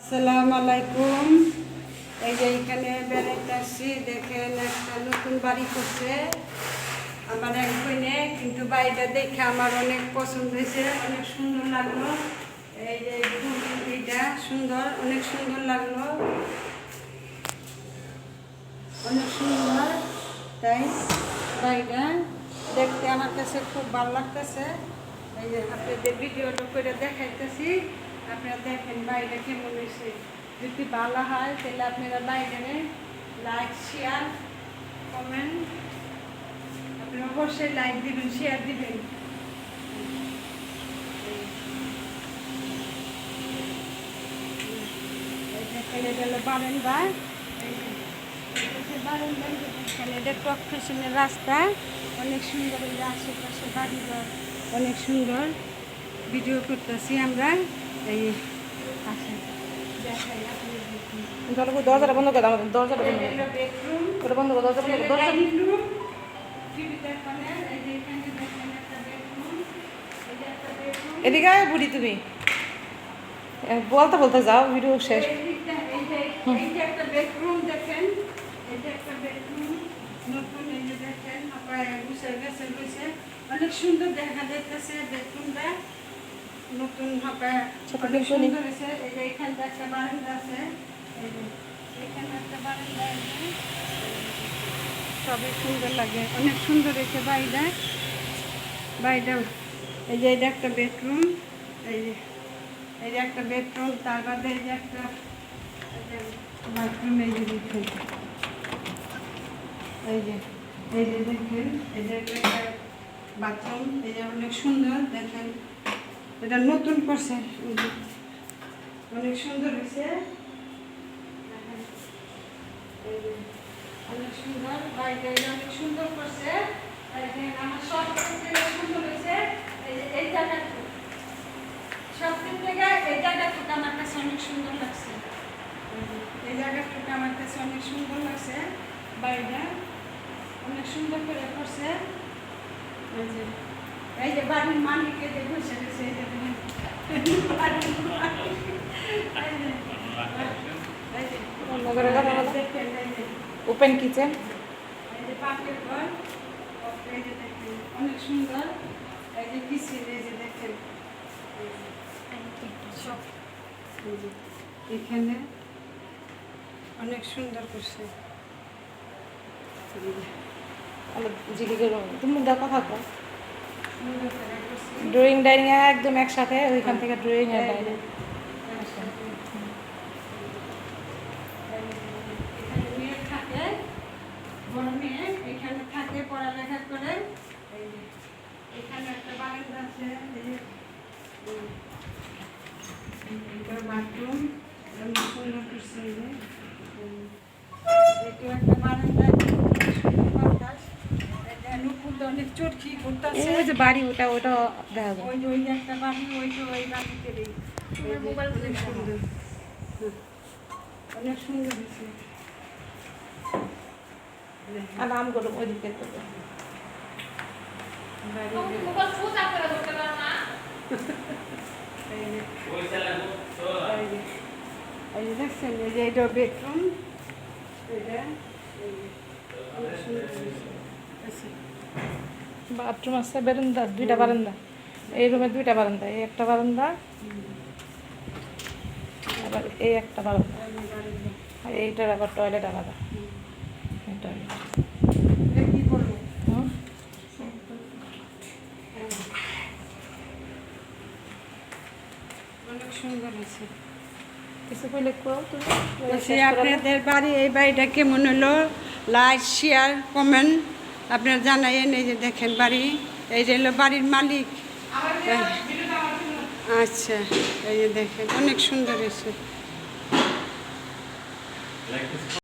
আসসালামু আলাইকুম। এই যে এখানে বেড়াইতে আসছি, দেখেন একটা নতুন বাড়ি করছে আমার এক বোনে, কিন্তু বাড়িটা দেখে আমার অনেক পছন্দ হয়েছে, অনেক সুন্দর লাগলো। এই যে এইটা সুন্দর, অনেক সুন্দর লাগলো, অনেক সুন্দর। তাই বাড়িটা দেখতে আমার কাছে খুব ভালো লাগতেছে। এই যে আপনাদের ভিডিওটা করে দেখাইতেছি, আপনারা দেখেন বাড়িটা কেমন হয়েছে। যদি ভালো হয় তাহলে আপনারা বাইরে লাইক শেয়ার কমেন্ট, আপনারা অবশ্যই লাইক দিবেন, শেয়ার দিবেন। এখানে গেল বারান্দা, বারান্দা এখানে এটা টপ ফ্যাশনের রাস্তা, অনেক সুন্দর। এই আশেপাশে বাড়িঘর অনেক সুন্দর। ভিডিও করতেছি আমরা। এই আসেন দেখাই আপনাদের। দরজাটা বন্ধ করে আমাদের দরজাটা বন্ধ করে বেডরুম, ওটা বন্ধ করে দরজা বন্ধ করে দরজা এদিকে আয় বুড়ি, তুমি বলতে বলতে যাও, ভিডিও শেষ। একটা বেডরুম দেখেন, এটা একটা বেডরুম নতুন। এই যে দেখেন অনেক সুন্দর দেখা যাইতেছে বেডরুমটা নতুন হবে, অনেক সুন্দর হয়েছে। এই যে এখানটা একটা বারান্দা আছে, এই যে এখানে একটা বারান্দা আছে, সবই সুন্দর লাগে, অনেক সুন্দর হয়েছে বাড়িটা। বাড়িটা এই যে এটা একটা বেডরুম, এই যে এই যে একটা বেডরুম, তার বাদে এই যে একটা বাথরুম। এই যে দেখেন, এই যে দেখেন, এই যে একটা বাথরুম, এই যে অনেক সুন্দর দেখেন, এটা নতুন করছে, অনেক সুন্দর হয়েছে। অনেক সুন্দর বাড়িটা, অনেক সুন্দর করছে। আমার সব সুন্দর হয়েছে। এই জায়গাটা সব দিক থেকে এই জায়গাটুকু আমার কাছে অনেক সুন্দর লাগছে। এই জায়গাটুকু আমার কাছে অনেক সুন্দর লাগছে। বাড়িটা অনেক সুন্দর করে করছে। এই যে বাড়ির মালিকে যে বসে গেছে, ওপেন কিচেন, এই যে পাকের ঘর, এই যে দেখেন অনেক সুন্দর। এই যে কিচেন, এই যে দেখেন সব এখানে অনেক সুন্দর করছে। তুমি দেখো থাকো সুন্দর করে করছে। ড্রয়িং ডাইনিং একদম একসাথে, ওইখান থেকে ড্রয়িং আর ডাইনিং। এখানে মেয়ে থাকে, বড় মেয়ে এখানে থাকে, পড়ালেখা করে। এই যে এখানে একটা বারান্দা আছে, বাথরুম সুন্দর করছে। এটা একটা বারান্দা, অনেক চরকি করতেছে। ওই যে বাড়ি ওটা ওটা দেখা যায়। ওই যে ওই যে একটা বাড়ি, ওই বাড়িতে অনেক সুন্দর, অনেক সুন্দর হয়েছে। আর নাম করো ওই দিকে এই যে দেখছেন, এই যে এটা বেডরুম, এটা অনেক সুন্দর হয়েছে। বাথরুম আছে, বারান্দা দুইটা বারান্দা, এই রুমে দুইটা বারান্দা, এই একটা বারান্দা, আবার এই একটা বারান্দা, আর এইটার আবার টয়লেট আলাদা। টয়লেট কি করবো, অনেক সুন্দর হয়েছে। কিছু কইলে কও তুমি। আপনাদের বাড়ি, এই বাড়িটা কেমন হলো, লাইক শেয়ার কমেন্ট আপনারা জানাইন। এই যে দেখেন বাড়ি, এই যে হলো বাড়ির মালিক। আচ্ছা, এই যে দেখেন অনেক সুন্দর হয়েছে।